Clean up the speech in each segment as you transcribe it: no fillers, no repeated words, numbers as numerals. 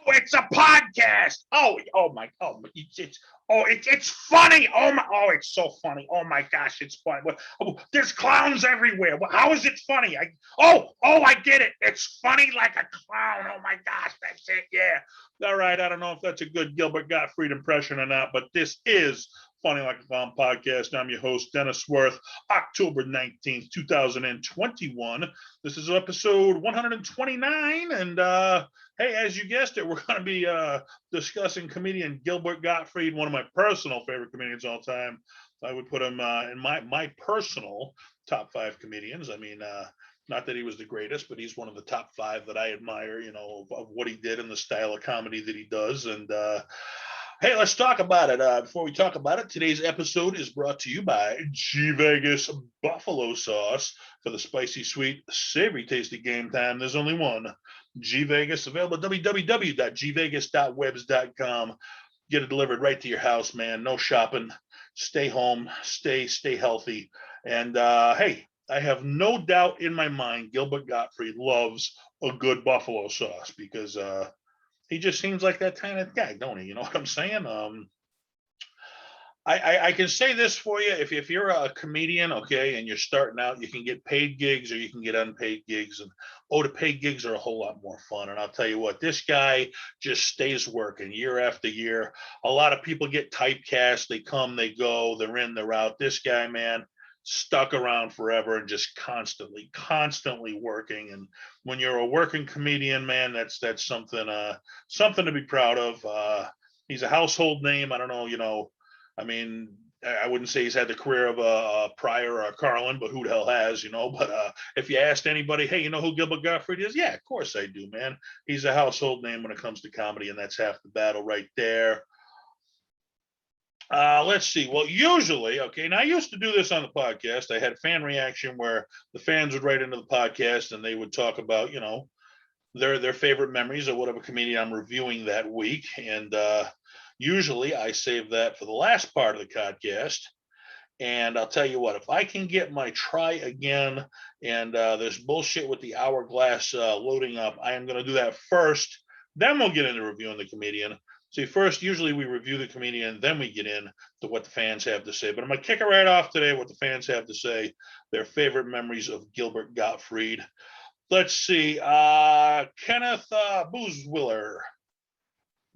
It's a podcast. It's funny. It's so funny. Oh my gosh, it's funny. There's clowns everywhere. How is it funny? I get it. It's funny like a clown. Oh my gosh, that's it. Yeah. All right. I don't know if that's a good Gilbert Gottfried impression or not, but this is Funny Like a Clown podcast. I'm your host, Dennis Wirth. October 19th, 2021. This is episode 129, and hey, as you guessed it, we're going to be discussing comedian Gilbert Gottfried, one of my personal favorite comedians of all time. I would put him in my personal top five comedians. I mean, not that he was the greatest, but he's one of the top five that I admire, of what he did and the style of comedy that he does. And hey, let's talk about it. Before we talk about it, today's episode is brought to you by G Vegas Buffalo Sauce. For the spicy, sweet, savory, tasty game time, there's only one. G Vegas, available at www.gvegas.webs.com. Get it delivered right to your house, man. No shopping. Stay home. Stay healthy. And hey, I have no doubt in my mind Gilbert Gottfried loves a good buffalo sauce because he just seems like that kind of guy, don't he? You know what I'm saying? I can say this for you. If you're a comedian, okay, and you're starting out, you can get paid gigs or you can get unpaid gigs. And the paid gigs are a whole lot more fun. And I'll tell you what, this guy just stays working year after year. A lot of people get typecast. They come, they go, they're in, they're out. This guy, man, stuck around forever and just constantly working. And when you're a working comedian, man, that's something to be proud of. He's a household name. I don't know, I mean, I wouldn't say he's had the career of a Pryor or a Carlin, but who the hell has, But if you asked anybody, hey, you know who Gilbert Gottfried is? Yeah, of course I do, man. He's a household name when it comes to comedy, and that's half the battle right there. Let's see. Well, usually, okay, and I used to do this on the podcast. I had fan reaction where the fans would write into the podcast and they would talk about, their favorite memories of whatever comedian I'm reviewing that week. And usually I save that for the last part of the podcast. And I'll tell you what, if I can get my try again and there's bullshit with the hourglass loading up, I am going to do that first. Then we'll get into reviewing the comedian. See, first, usually we review the comedian, then we get in to what the fans have to say. But I'm going to kick it right off today, what the fans have to say, their favorite memories of Gilbert Gottfried. Let's see. Kenneth Boozwiller.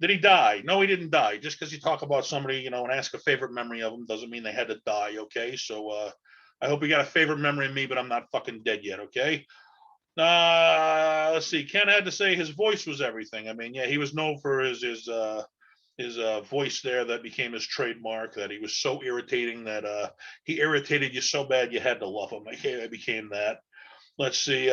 Did he die? No, he didn't die. Just because you talk about somebody, and ask a favorite memory of them doesn't mean they had to die, okay? So I hope you got a favorite memory of me, but I'm not fucking dead yet, okay? Let's see. Ken had to say his voice was everything. I mean, yeah, he was known for his voice there that became his trademark, that he was so irritating that he irritated you so bad you had to love him. It became that. Let's see.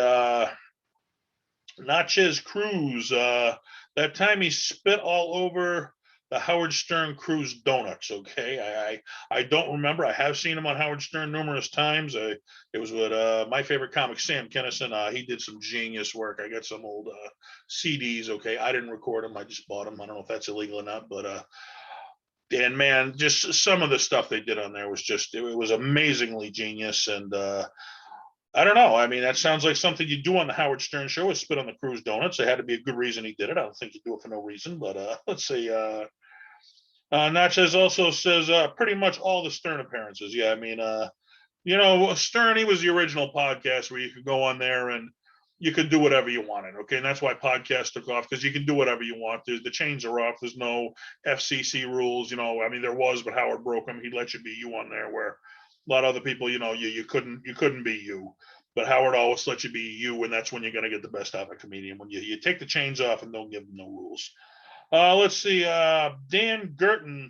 Natchez Cruz. That time he spit all over the Howard Stern Cruise donuts. Okay, I don't remember. I have seen him on Howard Stern numerous times. It was with my favorite comic, Sam Kinison. He did some genius work. I got some old CDs. Okay, I didn't record them. I just bought them. I don't know if that's illegal or not, but and man, just some of the stuff they did on there was it was amazingly genius. And I don't know. I mean, that sounds like something you do on the Howard Stern show, is spit on the Cruise donuts. There had to be a good reason he did it. I don't think you do it for no reason, but let's see. Natchez also says pretty much all the Stern appearances. Yeah, I mean, Stern, he was the original podcast where you could go on there and you could do whatever you wanted. Okay, and that's why podcasts took off, because you can do whatever you want. The chains are off. There's no FCC rules. I mean, there was, but Howard broke them. He'd let you be you on there, where a lot of other people, you couldn't be you. But Howard always let you be you, and that's when you're going to get the best out of a comedian, when you take the chains off and don't give them no rules. Let's see. Dan Gurton.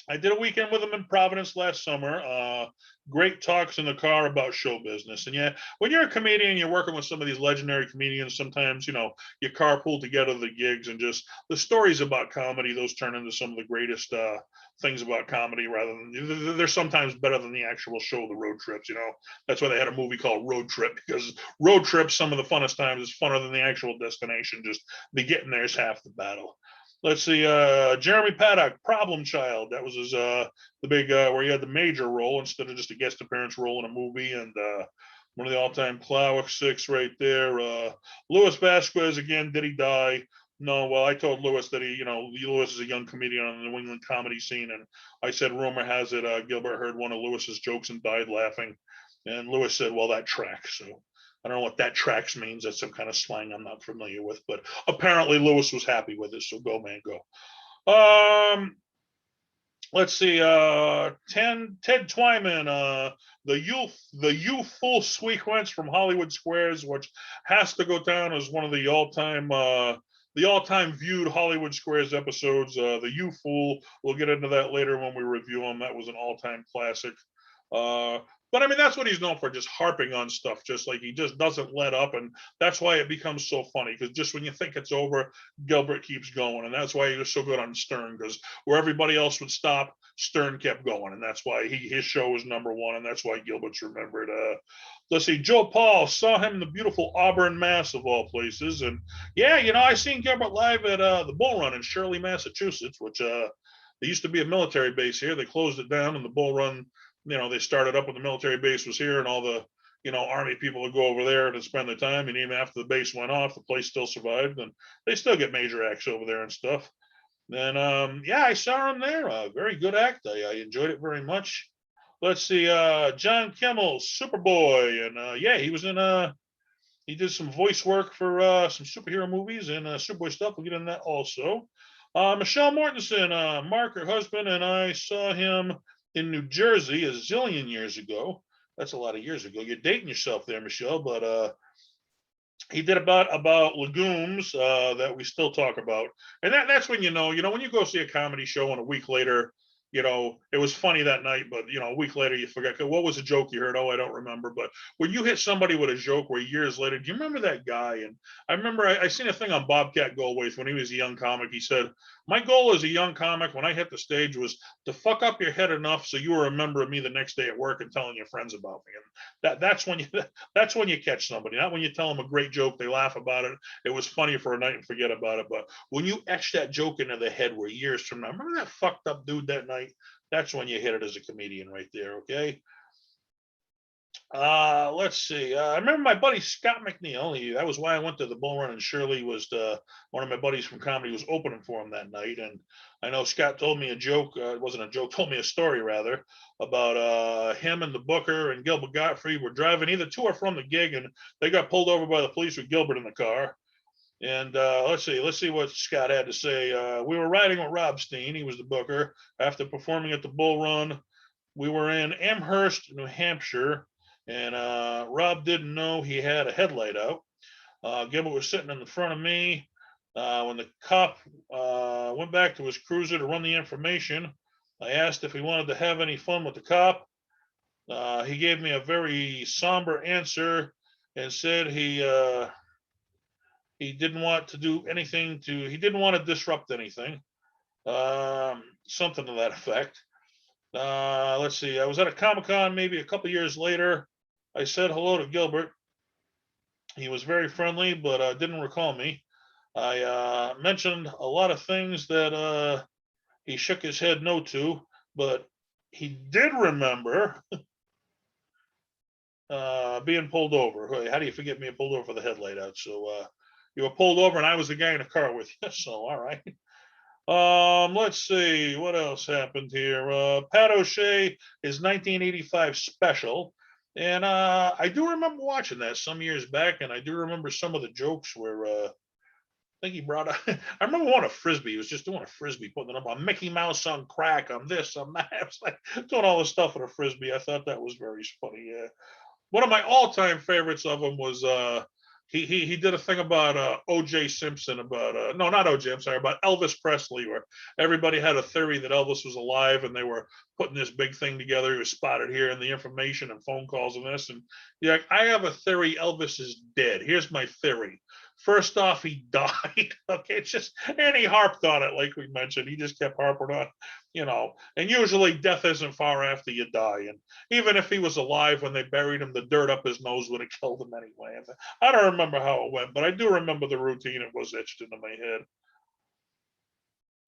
I did a weekend with him in Providence last summer. Great talks in the car about show business. And yeah, when you're a comedian, you're working with some of these legendary comedians, sometimes, you carpool together the gigs, and just the stories about comedy, those turn into some of the greatest things about comedy, rather than, they're sometimes better than the actual show, the road trips. That's why they had a movie called Road Trip, because road trips, some of the funnest times, is funner than the actual destination. Just the getting there is half the battle. Let's see, Jeremy Paddock, Problem Child. That was his the big where he had the major role instead of just a guest appearance role in a movie, and one of the all-time classics right there. Louis Vasquez, again, did he die? No, well, I told Lewis that Lewis is a young comedian on the New England comedy scene, and I said, rumor has it, Gilbert heard one of Lewis's jokes and died laughing, and Lewis said, well, that tracks. So I don't know what that tracks means. That's some kind of slang I'm not familiar with, but apparently Lewis was happy with it. So go, man, go. Let's see. Ted Twyman, the youthful sequence from Hollywood Squares, which has to go down as one of the all-time viewed Hollywood Squares episodes. The youthful. We'll get into that later when we review them. That was an all-time classic. But I mean, that's what he's known for, just harping on stuff, just like he just doesn't let up. And that's why it becomes so funny, because just when you think it's over, Gilbert keeps going. And that's why he was so good on Stern, because where everybody else would stop, Stern kept going. And that's why his show was number one. And that's why Gilbert's remembered. Let's see, Joe Paul, saw him in the beautiful Auburn, Mass, of all places. And yeah, I seen Gilbert live at the Bull Run in Shirley, Massachusetts, which there used to be a military base here. They closed it down, and the Bull Run, they started up when the military base was here, and all the, Army people would go over there to spend their time. And even after the base went off, the place still survived, and they still get major acts over there and stuff. And yeah, I saw him there. Very good act. I enjoyed it very much. Let's see, John Kimmel, Superboy, and yeah, he was in he did some voice work for some superhero movies and Superboy stuff. We'll get into that also. Michelle Mortensen, Mark, her husband, and I saw him in New Jersey a zillion years ago. That's a lot of years ago. You're dating yourself there, Michelle, but he did about legumes that we still talk about. And that's when when you go see a comedy show and a week later, it was funny that night, but a week later you forget, what was a joke you heard? Oh, I don't remember. But when you hit somebody with a joke where years later, do you remember that guy? And I remember I seen a thing on Bobcat Goldthwait when he was a young comic. He said, my goal as a young comic when I hit the stage was to fuck up your head enough so you will remember me the next day at work and telling your friends about me. And that's when you catch somebody, not when you tell them a great joke, they laugh about it, it was funny for a night and forget about it. But when you etch that joke into the head where years from now, remember that fucked up dude that night? That's when you hit it as a comedian right there. Okay. Let's see. I remember my buddy Scott McNeely. That was why I went to the Bull Run, and Shirley was one of my buddies from comedy was opening for him that night. And I know Scott told me a joke. It wasn't a joke. Told me a story rather about him and the booker and Gilbert Gottfried were driving either to or from the gig, and they got pulled over by the police with Gilbert in the car. And let's see what Scott had to say. We were riding with Rob Steen. He was the booker. After performing at the Bull Run, we were in Amherst, New Hampshire, and Rob didn't know he had a headlight out. Gilbert was sitting in the front of me. When the cop went back to his cruiser to run the information, I asked if he wanted to have any fun with the cop. He gave me a very somber answer and said he didn't want to do anything he didn't want to disrupt anything. Something to that effect. Let's see. I was at a Comic-Con maybe a couple years later. I said hello to Gilbert. He was very friendly, but didn't recall me. I mentioned a lot of things that he shook his head no to, but he did remember being pulled over. How do you forget being pulled over for the headlight out? So you were pulled over, and I was the guy in the car with you. So all right. Let's see what else happened here. Pat O'Shea, his 1985 special, and I do remember watching that some years back, and I do remember some of the jokes where I think he brought up. I remember one of Frisbee. He was just doing a Frisbee, putting it up on Mickey Mouse on crack, on this, on that. It's like doing all this stuff with a Frisbee. I thought that was very funny. Yeah. One of my all-time favorites of him was he did a thing about O.J. Simpson, about no, not O.J. I'm sorry, about Elvis Presley, where everybody had a theory that Elvis was alive, and they were putting this big thing together. He was spotted here, and the information and phone calls and this, and yeah, I have a theory Elvis is dead. Here's my theory. First off, he died. Okay, it's just, and he harped on it, like we mentioned. He just kept harping on, and usually death isn't far after you die. And even if he was alive when they buried him, the dirt up his nose would have killed him anyway. I don't remember how it went, but I do remember the routine. It was etched into my head.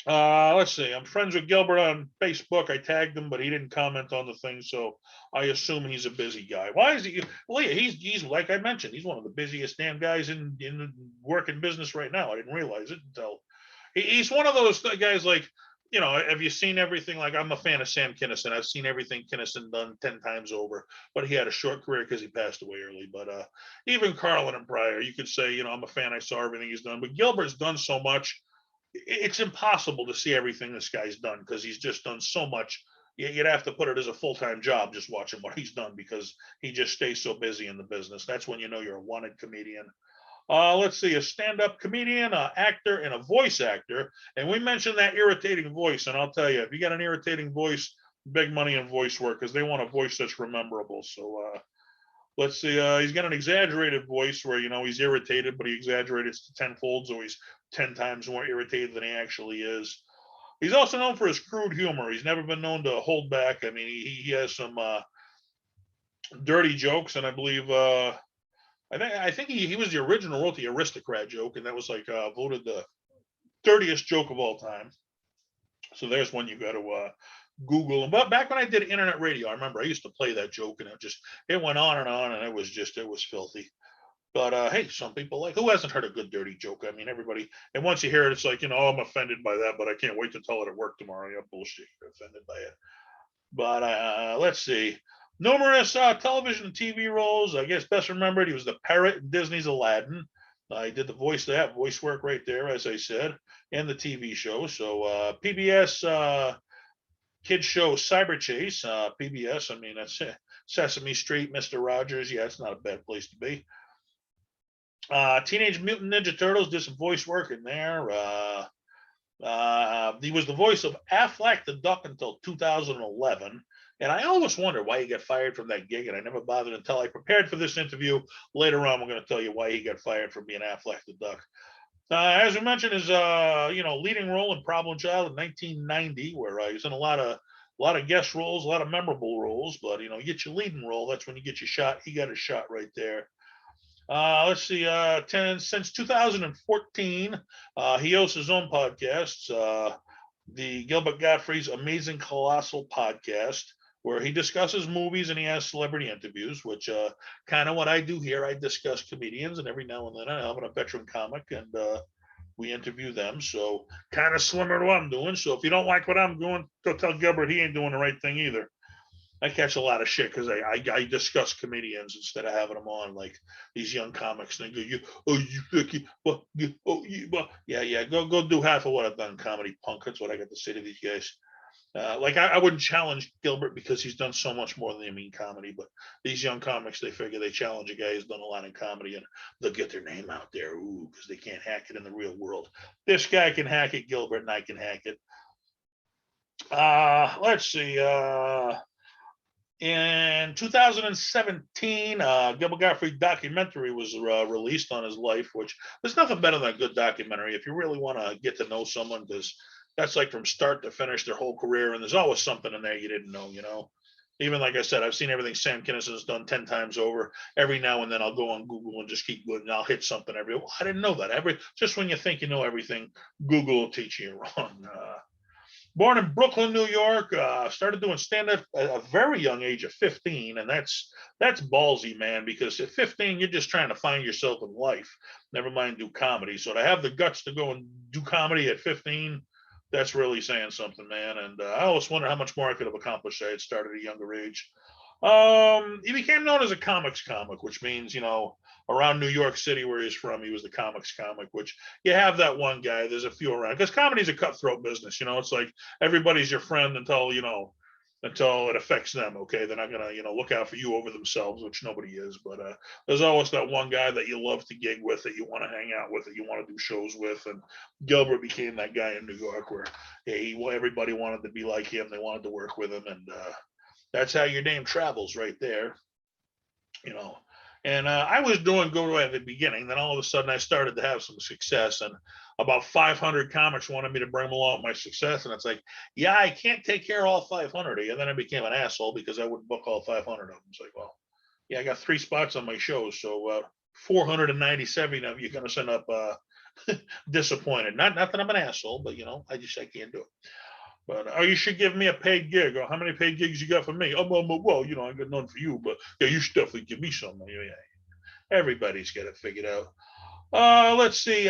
Let's see. I'm friends with Gilbert on Facebook. I tagged him, but he didn't comment on the thing, so I assume he's a busy guy. Why is he? Well, yeah, he's like I mentioned, he's one of the busiest damn guys in working business right now. I didn't realize it until he's one of those guys. Like, have you seen everything? Like, I'm a fan of Sam Kinison. I've seen everything Kinison done 10 times over, but he had a short career because he passed away early. But even Carlin and Pryor, you could say, I'm a fan. I saw everything he's done, but Gilbert's done so much. It's impossible to see everything this guy's done because he's just done so much. You'd have to put it as a full-time job just watching what he's done because he just stays so busy in the business. That's when you know you're a wanted comedian. Let's see, a stand-up comedian, an actor, and a voice actor. And we mentioned that irritating voice, and I'll tell you, if you got an irritating voice, big money in voice work because they want a voice that's memorable. So let's see, he's got an exaggerated voice where he's irritated, but he exaggerates to tenfold, so he's 10 times more irritated than he actually is. He's also known for his crude humor. He's never been known to hold back. I mean, he has some dirty jokes, and I believe I think he was the original wrote the aristocrat joke, and that was like voted the dirtiest joke of all time. So there's one you got to Google. But back when I did internet radio, I remember I used to play that joke, and it went on, and it was filthy. But hey, some people like who hasn't heard a good dirty joke? I mean, everybody. And once you hear it, it's like I'm offended by that, but I can't wait to tell it at work tomorrow. Yeah, bullshit. You're offended by it. But let's see. Numerous television and TV roles. I guess best remembered, he was the parrot in Disney's Aladdin. He did the voice work right there, as I said, and the TV show. So PBS kids show Cyber Chase. PBS. I mean, that's Sesame Street, Mister Rogers. Yeah, it's not a bad place to be. Teenage Mutant Ninja Turtles did some voice work in there. He was the voice of Aflac the Duck until 2011. And I always wonder why he got fired from that gig. And I never bothered until I prepared for this interview. Later on, we're going to tell you why he got fired from being Aflac the Duck. As we mentioned, his leading role in Problem Child in 1990, where he was in a lot of guest roles, a lot of memorable roles. But you get your leading role, that's when you get your shot. He got a shot right there. Let's see, since 2014, he hosts his own podcasts, the Gilbert Gottfried's Amazing Colossal Podcast, where he discusses movies and he has celebrity interviews, which kind of what I do here. I discuss comedians, and every now and then I'm a veteran comic, and we interview them. So kind of similar to what I'm doing. So if you don't like what I'm doing, go tell Gilbert he ain't doing the right thing either. I catch a lot of shit because I discuss comedians instead of having them on like these young comics. And they go, yeah, go do half of what I've done, comedy punk. That's what I got to say to these guys. I wouldn't challenge Gilbert because he's done so much more than they mean comedy. But these young comics, they figure they challenge a guy who's done a lot in comedy, and they'll get their name out there, because they can't hack it in the real world. This guy can hack it, Gilbert, and I can hack it. Let's see. In 2017, Gilbert Gottfried documentary was released on his life, which there's nothing better than a good documentary if you really want to get to know someone, because that's like from start to finish their whole career, and there's always something in there you didn't know. Even like I said, I've seen everything Sam Kinison's done 10 times over. Every now and then I'll go on Google and just keep going, and I'll hit something I didn't know that. Just when you think you know everything, Google will teach you wrong. Born in Brooklyn, New York, started doing stand-up at a very young age of 15, and that's ballsy, man, because at 15 you're just trying to find yourself in life, never mind do comedy. So to have the guts to go and do comedy at 15, that's really saying something, man. And I always wonder how much more I could have accomplished if I had started at a younger age. He became known as a comics comic, which means, around New York City where he's from, he was the comics comic, which you have that one guy. There's a few around because comedy's a cutthroat business. It's like everybody's your friend until it affects them. Okay. They're not going to, look out for you over themselves, which nobody is. But there's always that one guy that you love to gig with, that you want to hang out with, that you want to do shows with. And Gilbert became that guy in New York where everybody wanted to be like him. They wanted to work with him. And that's how your name travels right there. And I was doing good at the beginning. Then all of a sudden I started to have some success, and about 500 comics wanted me to bring them along with my success. And it's like, yeah, I can't take care of all 500. And then I became an asshole because I wouldn't book all 500 of them. It's like, well, yeah, I got 3 spots on my show. So 497 of you are going to send up disappointed. Not that I'm an asshole, but I can't do it. But you should give me a paid gig. Or how many paid gigs you got for me? Oh, well, I got none for you, but yeah, you should definitely give me some. Yeah, everybody's got it figured out. Let's see.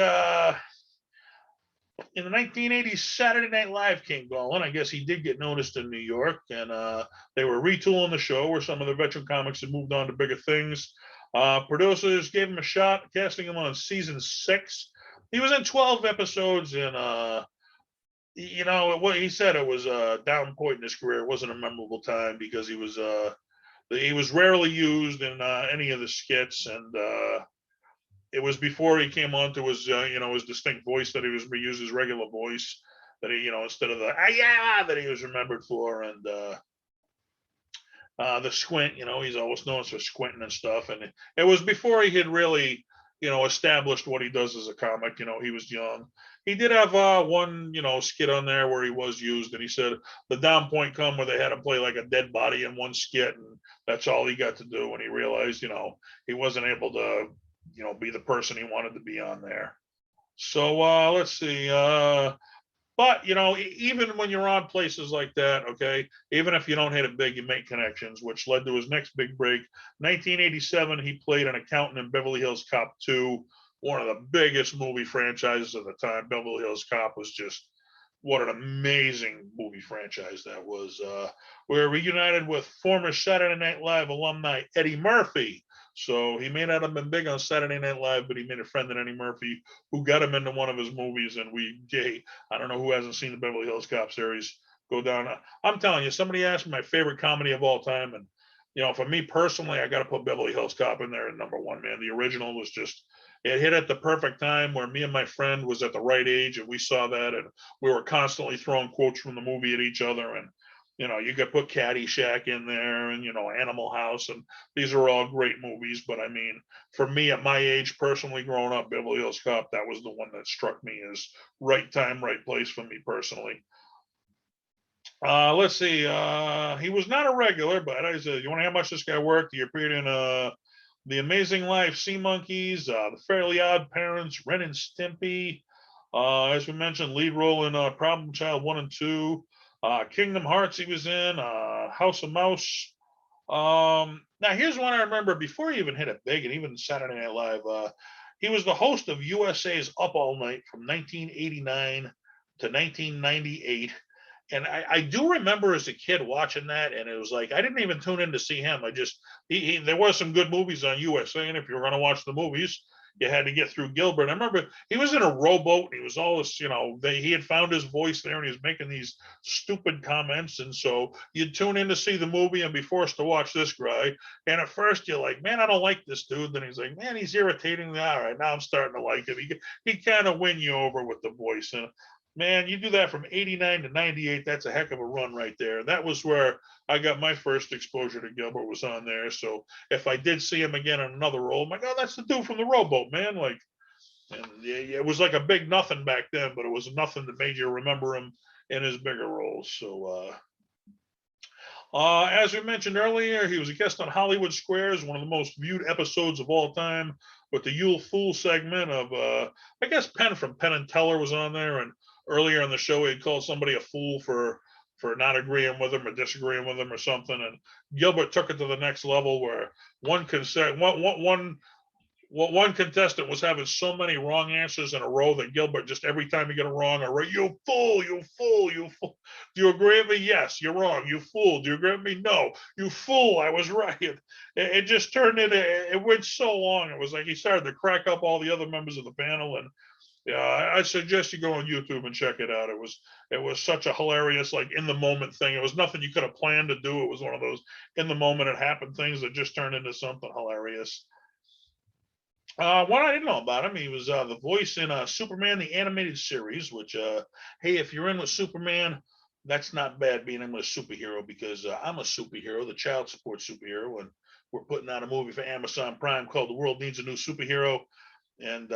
In the 1980s, Saturday Night Live came going. I guess he did get noticed in New York, and they were retooling the show where some of the veteran comics had moved on to bigger things. Producers gave him a shot, casting him on season 6. He was in 12 episodes, and what he said, it was a down point in his career. It wasn't a memorable time because he was rarely used in any of the skits, and it was before he came on to his distinct voice that he was reused his regular voice that he instead of the yeah that he was remembered for, and the squint. He's always known for squinting and stuff, and it was before he had really established what he does as a comic. He was young. He did have one skit on there where he was used, and he said the down point come where they had him play like a dead body in one skit, and that's all he got to do when he realized he wasn't able to be the person he wanted to be on there. So let's see. But even when you're on places like that, okay, even if you don't hit it big, you make connections, which led to his next big break. 1987, he played an accountant in Beverly Hills Cop 2, one of the biggest movie franchises of the time. Beverly Hills Cop was just what an amazing movie franchise that was. We're reunited with former Saturday Night Live alumni Eddie Murphy. So he may not have been big on Saturday Night Live, but he made a friend in Eddie Murphy who got him into one of his movies. And I don't know who hasn't seen the Beverly Hills Cop series. Go down. I'm telling you, somebody asked me my favorite comedy of all time. And, for me personally, I got to put Beverly Hills Cop in there at number one, man. The original was just, it hit at the perfect time where me and my friend was at the right age, and we saw that, and we were constantly throwing quotes from the movie at each other. And you could put Caddyshack in there, and Animal House, and these are all great movies. But I mean, for me at my age, personally, growing up, Beverly Hills Cop, that was the one that struck me as right time, right place for me personally. Let's see. He was not a regular, but I said, you want to know how much this guy worked? He appeared in The Amazing Life, Sea Monkeys, The Fairly Odd Parents, Ren and Stimpy. As we mentioned, lead role in Problem Child 1 and 2. Kingdom Hearts he was in, House of Mouse. Now here's one I remember before he even hit it big, and even Saturday Night Live. He was the host of USA's Up All Night from 1989 to 1998. And I do remember as a kid watching that, and it was like I didn't even tune in to see him. I just there was some good movies on USA, and if you were going to watch the movies, you had to get through Gilbert. I remember he was in a rowboat, and he was always, he had found his voice there, and he was making these stupid comments, and so you'd tune in to see the movie and be forced to watch this guy. And at first you're like, man, I don't like this dude. Then he's like, man, he's irritating. All right, now I'm starting to like him. He kind of win you over with the voice, and man, you do that from 89 to 98. That's a heck of a run right there. That was where I got my first exposure to Gilbert, was on there. So if I did see him again in another role, I'm like, oh, that's the dude from the rowboat, man. Like, and it was like a big nothing back then, but it was nothing that made you remember him in his bigger roles. So, as we mentioned earlier, he was a guest on Hollywood Squares, one of the most viewed episodes of all time, with the Yule Fool segment of, I guess Penn from Penn and Teller was on there, and earlier in the show he'd called somebody a fool for not agreeing with him or disagreeing with him or something, and Gilbert took it to the next level where one contestant was having so many wrong answers in a row that Gilbert, just every time he got a wrong, or right, you fool, you fool, you fool. Do you agree with me? Yes, you're wrong. You fool. Do you agree with me? No, you fool. I was right. It just turned into, it went so long. It was like he started to crack up all the other members of the panel. And yeah, I suggest you go on YouTube and check it out. It was such a hilarious, like, in the moment thing. It was nothing you could have planned to do. It was one of those in the moment it happened things that just turned into something hilarious. What I didn't know about him, he was the voice in Superman the Animated Series, which, hey, if you're in with Superman, that's not bad being in with a superhero, because I'm a superhero, the child support superhero, and we're putting out a movie for Amazon Prime called The World Needs a New Superhero. And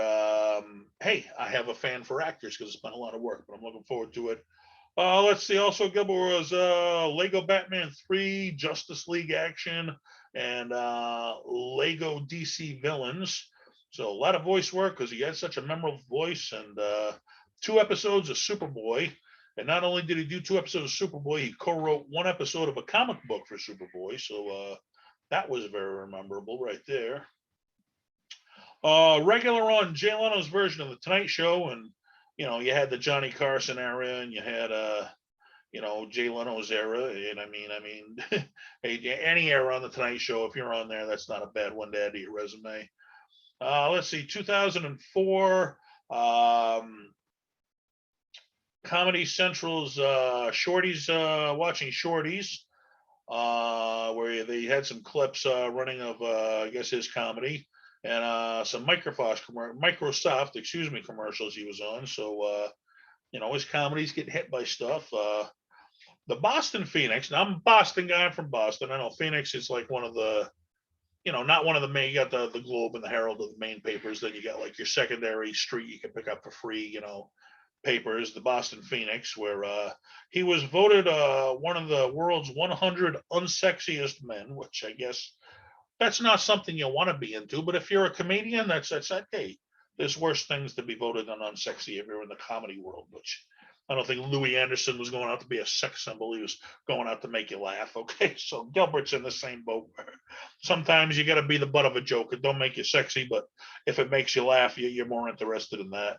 hey, I have a fan for actors because it's been a lot of work, but I'm looking forward to it. Let's see. Also, Gilbert was Lego Batman 3, Justice League Action, and Lego DC Villains. So a lot of voice work because he had such a memorable voice, and 2 episodes of Superboy. And not only did he do 2 episodes of Superboy, he co-wrote 1 episode of a comic book for Superboy. So that was very memorable right there. Regular on Jay Leno's version of the Tonight Show, and you had the Johnny Carson era, and you had Jay Leno's era, and I mean, any era on the Tonight Show, if you're on there, that's not a bad one to add to your resume. Let's see, 2004, Comedy Central's Shorties, watching Shorties, where they had some clips running of, I guess, his comedy, and some Microsoft, commercials he was on. So, his comedy's getting hit by stuff. The Boston Phoenix. Now I'm a Boston guy. I'm from Boston. I know Phoenix is like one of the, not one of the main. You got the Globe and the Herald of the main papers. Then you got like your secondary street you can pick up for free, papers. The Boston Phoenix, where he was voted one of the world's 100 unsexiest men, which I guess that's not something you want to be into. But if you're a comedian, that's hey, there's worse things to be voted than unsexy if you're in the comedy world, which I don't think Louis Anderson was going out to be a sex symbol. He was going out to make you laugh. Okay, so Gilbert's in the same boat. Sometimes you got to be the butt of a joke. It don't make you sexy, but if it makes you laugh, you're more interested in that.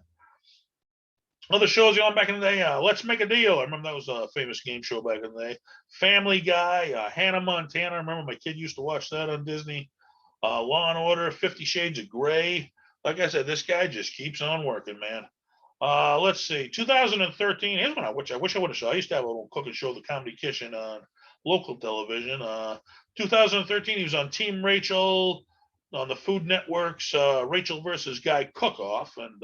Other shows you on back in the day, Let's Make a Deal. I remember that was a famous game show back in the day. Family Guy, Hannah Montana. I remember my kid used to watch that on Disney. Law and Order, 50 Shades of Grey. Like I said, this guy just keeps on working, man. Let's see, 2013. Here's one which I wish I would have saw. I used to have a little cooking show, The Comedy Kitchen, on local television. 2013, he was on Team Rachel on the Food Network's Rachel versus Guy Cook-Off, and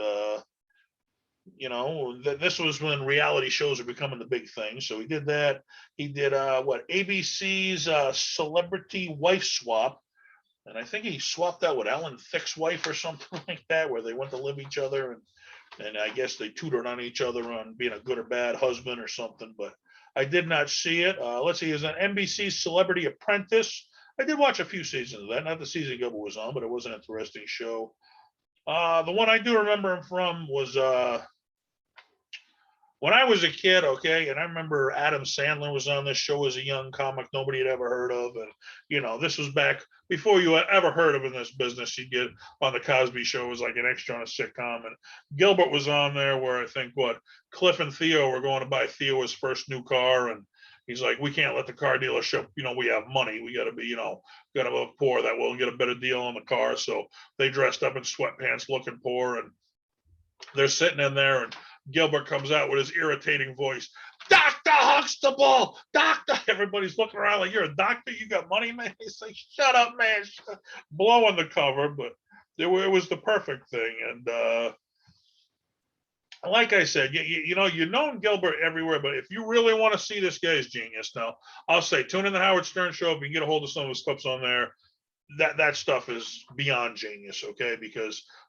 this was when reality shows were becoming the big thing. So he did that. He did ABC's Celebrity Wife Swap, and I think he swapped that with Alan Thicke's wife or something like that, where they went to live each other, and I guess they tutored on each other on being a good or bad husband or something, but I did not see it. Let's see, he was on NBC's Celebrity Apprentice. I did watch a few seasons of that, not the season Gilbert was on, but it was an interesting show. The one I do remember him from was when I was a kid, okay, and I remember Adam Sandler was on this show as a young comic nobody had ever heard of. And, this was back before you ever heard of in this business. You get on the Cosby Show as like an extra on a sitcom. And Gilbert was on there where I think Cliff and Theo were going to buy Theo his first new car. And he's like, we can't let the car dealership, we have money. We got to be, got to look poor that we'll get a better deal on the car. So they dressed up in sweatpants looking poor. And they're sitting in there, and Gilbert comes out with his irritating voice, Dr. Huxtable, doctor. Everybody's looking around like, you're a doctor? You got money, man? He's like, shut up, man. Blowing the cover, but it was the perfect thing. And like I said, you've known Gilbert everywhere, but if you really want to see this guy's genius, now, I'll say, tune in the Howard Stern Show. If you can get a hold of some of his clips on there, that stuff is beyond genius, okay?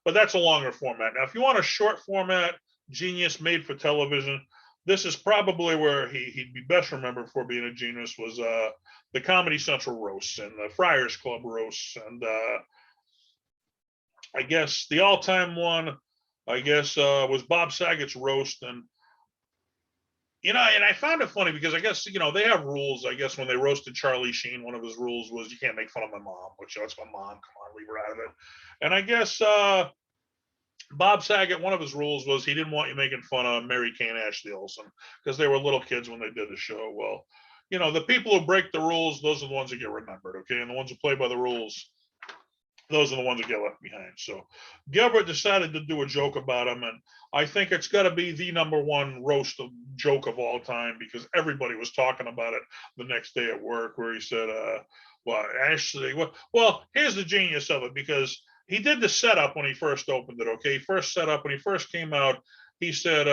But that's a longer format. Now, if you want a short format genius made for television, this is probably where he'd be best remembered for being a genius, was the Comedy Central roasts and the Friars Club roasts. And I guess the all-time one, was Bob Saget's roast. And and I found it funny because I guess, they have rules. I guess when they roasted Charlie Sheen, one of his rules was you can't make fun of my mom, which that's my mom. Come on, leave her out of it. And I guess Bob Saget, one of his rules was he didn't want you making fun of Mary Kay and Ashley Olsen because they were little kids when they did the show. Well, the people who break the rules, those are the ones that get remembered, okay? And the ones who play by the rules, those are the ones that get left behind. So Gilbert decided to do a joke about him, and I think it's got to be the number one roast joke of all time because everybody was talking about it the next day at work, where he said, Ashley, well, here's the genius of it, because he did the setup when he first opened it, okay? First setup, when he first came out, he said,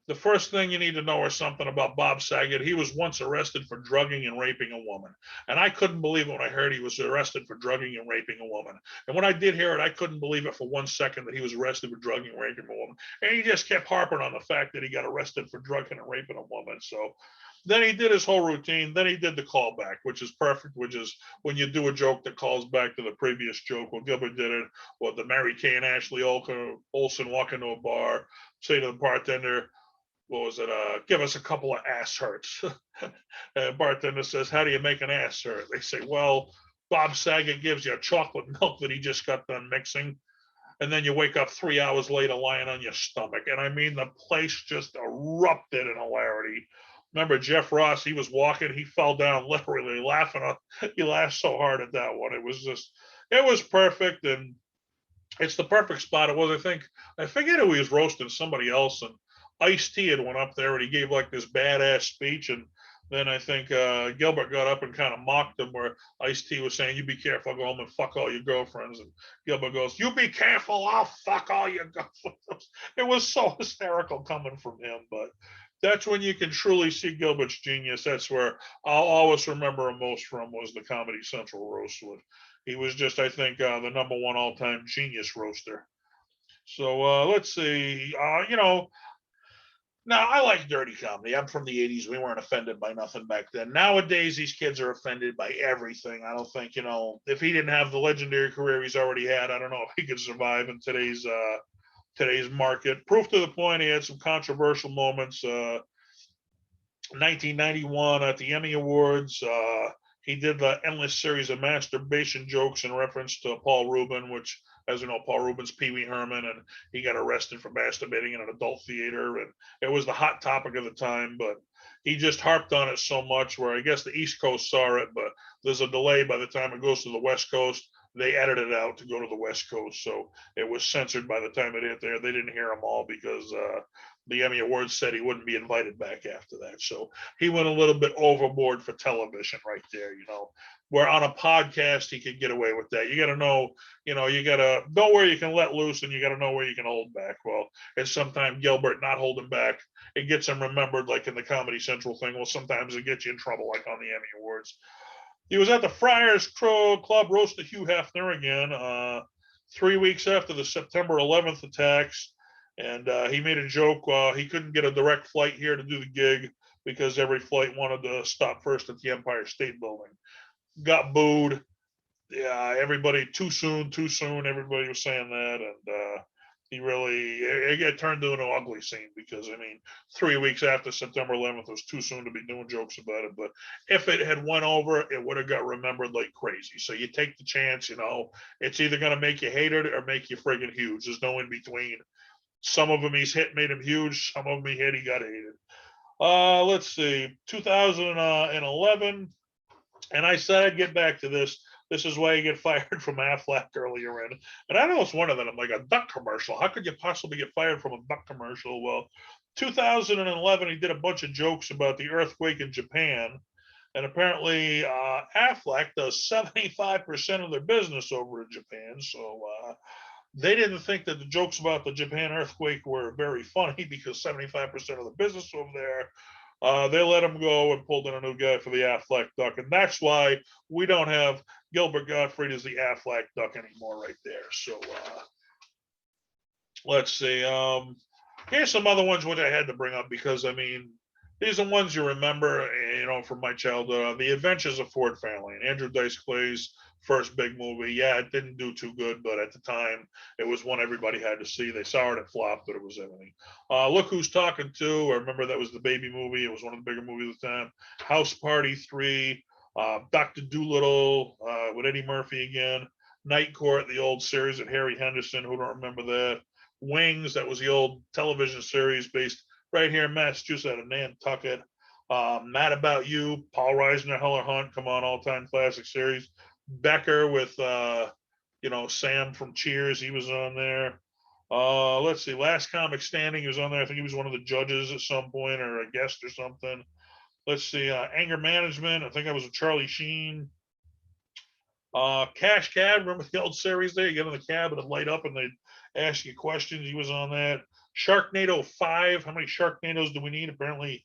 the first thing you need to know is something about Bob Saget. He was once arrested for drugging and raping a woman. And I couldn't believe it when I heard he was arrested for drugging and raping a woman. And when I did hear it, I couldn't believe it for 1 second that he was arrested for drugging and raping a woman. And he just kept harping on the fact that he got arrested for drugging and raping a woman. So Then he did his whole routine. Then he did the callback, which is perfect, which is when you do a joke that calls back to the previous joke. Well, Gilbert did it. Well, the Mary Kay and Ashley Olsen walk into a bar, say to the bartender, what was it? Give us a couple of ass hurts. And bartender says, how do you make an ass hurt? They say, well, Bob Saget gives you a chocolate milk that he just got done mixing. And then you wake up 3 hours later lying on your stomach. And I mean, the place just erupted in hilarity. Remember Jeff Ross, he was walking, he fell down literally laughing. He laughed so hard at that one. It was just, it was perfect. And it's the perfect spot. It was, I forget who he was roasting, somebody else. And Ice-T had went up there and he gave like this badass speech. And then I think Gilbert got up and kind of mocked him where Ice-T was saying, you be careful, I'll go home and fuck all your girlfriends. And Gilbert goes, you be careful, I'll fuck all your girlfriends. It was so hysterical coming from him. But that's when you can truly see Gilbert's genius. That's where I'll always remember him most from was the Comedy Central roast. He was just, I think, the number one all-time genius roaster. So let's see. Now I like dirty comedy. I'm from the '80s. We weren't offended by nothing back then. Nowadays, these kids are offended by everything. I don't think, if he didn't have the legendary career he's already had, I don't know if he could survive in today's market. Proof to the point, he had some controversial moments. 1991 at the Emmy Awards, he did the endless series of masturbation jokes in reference to Paul Rubin, which, as you know, Paul Rubin's Pee Wee Herman, and he got arrested for masturbating in an adult theater, and it was the hot topic of the time. But he just harped on it so much, where I guess the East Coast saw it, but there's a delay by the time it goes to the West Coast. They edited it out to go to the West Coast, so it was censored by the time it hit there. They didn't hear them all because the Emmy Awards said he wouldn't be invited back after that. So he went a little bit overboard for television right there, where on a podcast he could get away with that. You got to know, you got to know where you can let loose and you got to know where you can hold back. Well, it's sometimes Gilbert not holding back. It gets him remembered like in the Comedy Central thing. Well, sometimes it gets you in trouble like on the Emmy Awards. He was at the Friars Club roast of Hugh Hefner again, 3 weeks after the September 11th attacks. And he made a joke. He couldn't get a direct flight here to do the gig because every flight wanted to stop first at the Empire State Building. Got booed. Yeah, everybody, too soon. Everybody was saying that. And it turned into an ugly scene because, 3 weeks after September 11th, it was too soon to be doing jokes about it. But if it had went over, it would have got remembered like crazy. So you take the chance, it's either going to make you hate it or make you friggin' huge. There's no in between. Some of them he's hit, made him huge. Some of them he hit, he got hated. Let's see, 2011. And I said I'd get back to this. This is why you get fired from Aflac earlier in. And I know it's one of them. I'm like, a duck commercial. How could you possibly get fired from a duck commercial? Well, 2011, he did a bunch of jokes about the earthquake in Japan. And apparently, Aflac does 75% of their business over in Japan. So they didn't think that the jokes about the Japan earthquake were very funny because 75% of the business over there. They let him go and pulled in a new guy for the Aflac Duck. And that's why we don't have Gilbert Gottfried as the Aflac Duck anymore right there. So let's see. Here's some other ones which I had to bring up because, these are ones you remember, from my childhood. The Adventures of Ford Family. Andrew Dice Clay's first big movie. Yeah, it didn't do too good, but at the time, it was one everybody had to see. They saw it, it flopped, but it was everything. Look Who's Talking To. I remember that was the baby movie. It was one of the bigger movies at the time. House Party 3. Dr. Dolittle with Eddie Murphy again. Night Court, the old series with Harry Henderson. Who don't remember that? Wings, that was the old television series based right here in Massachusetts out of Nantucket. Mad About You, Paul Reisner, Heller Hunt, come on, all-time classic series. Becker with, Sam from Cheers, he was on there. Let's see, Last Comic Standing, he was on there. I think he was one of the judges at some point or a guest or something. Let's see, Anger Management, I think I was with Charlie Sheen. Cash Cab, remember the old series there? You get in the cab and it'd light up and they'd ask you questions. He was on that. Sharknado 5. How many Sharknadoes do we need? Apparently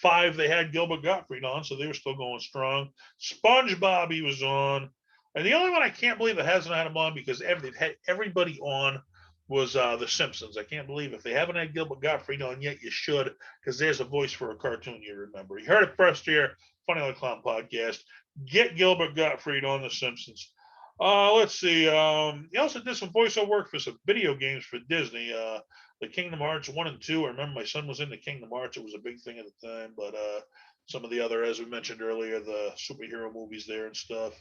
5 they had Gilbert Gottfried on, so they were still going strong. SpongeBob he was on. And the only one I can't believe that hasn't had him on because they've had everybody on was The Simpsons. I can't believe if they haven't had Gilbert Gottfried on yet, you should, because there's a voice for a cartoon you remember. You heard it first here, Funny Like Clown podcast. Get Gilbert Gottfried on The Simpsons. Let's see. He also did some voiceover work for some video games for Disney. The Kingdom Hearts 1 and 2. I remember my son was into Kingdom Hearts. It was a big thing at the time. But some of the other, as we mentioned earlier, the superhero movies there and stuff.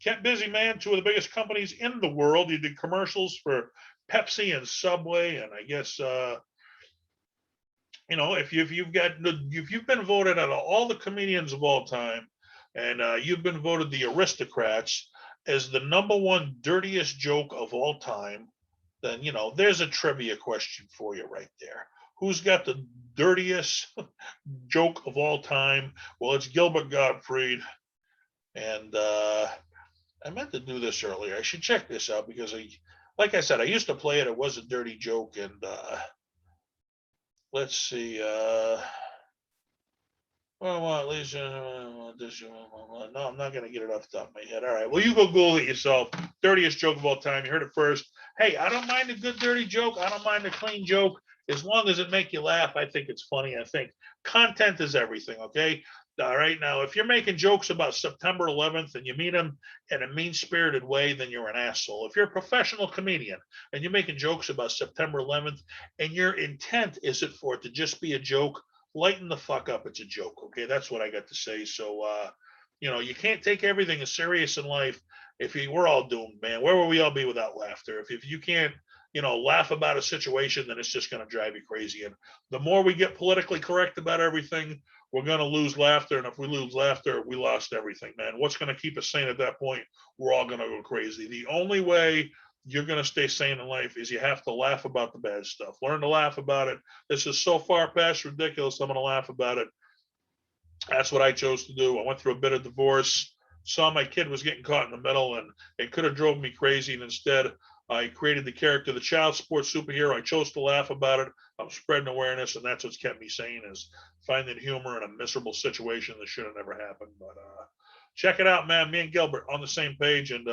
Kept busy, man. Two of the biggest companies in the world. He did commercials for Pepsi and Subway, and I guess if you've been voted out of all the comedians of all time, and you've been voted the aristocrats as the number one dirtiest joke of all time, then there's a trivia question for you right there. Who's got the dirtiest joke of all time? Well, it's Gilbert Gottfried. And I meant to do this earlier. I should check this out because like I said, I used to play it. It was a dirty joke. And let's see. Well, at least no, I'm not going to get it off the top of my head. All right. Well, you go Google it yourself. Dirtiest joke of all time. You heard it first. Hey, I don't mind a good dirty joke. I don't mind a clean joke. As long as it make you laugh, I think it's funny. I think content is everything. Okay. All right. Now, if you're making jokes about September 11th and you mean them in a mean-spirited way, then you're an asshole. If you're a professional comedian and you're making jokes about September 11th and your intent isn't for it to just be a joke, lighten the fuck up. It's a joke. Okay. That's what I got to say. So, you can't take everything as serious in life. We're all doomed, man. Where will we all be without laughter? If you can't, laugh about a situation, then it's just going to drive you crazy. And the more we get politically correct about everything, we're going to lose laughter. And if we lose laughter, we lost everything, man. What's going to keep us sane at that point? We're all going to go crazy. The only way you're going to stay sane in life is you have to laugh about the bad stuff. Learn to laugh about it. This is so far past ridiculous. I'm going to laugh about it. That's what I chose to do. I went through a bit of divorce, saw my kid was getting caught in the middle, and it could have drove me crazy. And instead, I created the character, the child sports superhero. I chose to laugh about it. I'm spreading awareness, and that's what's kept me sane, is finding humor in a miserable situation that should have never happened. But check it out, man. Me and Gilbert on the same page. And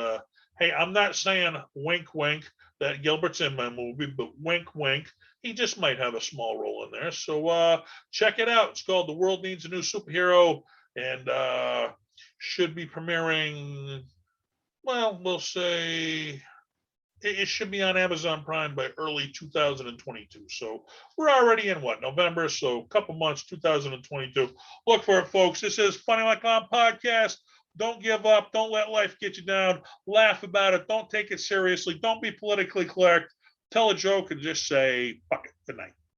hey, I'm not saying wink, wink that Gilbert's in my movie, but wink, wink. He just might have a small role in there. So check it out. It's called The World Needs a New Superhero, and should be premiering, well, we'll say it should be on Amazon Prime by early 2022. So we're already in November? So a couple months, 2022. Look for it, folks. This is Funny Like Clown podcast. Don't give up. Don't let life get you down. Laugh about it. Don't take it seriously. Don't be politically correct. Tell a joke and just say, fuck it. Good night.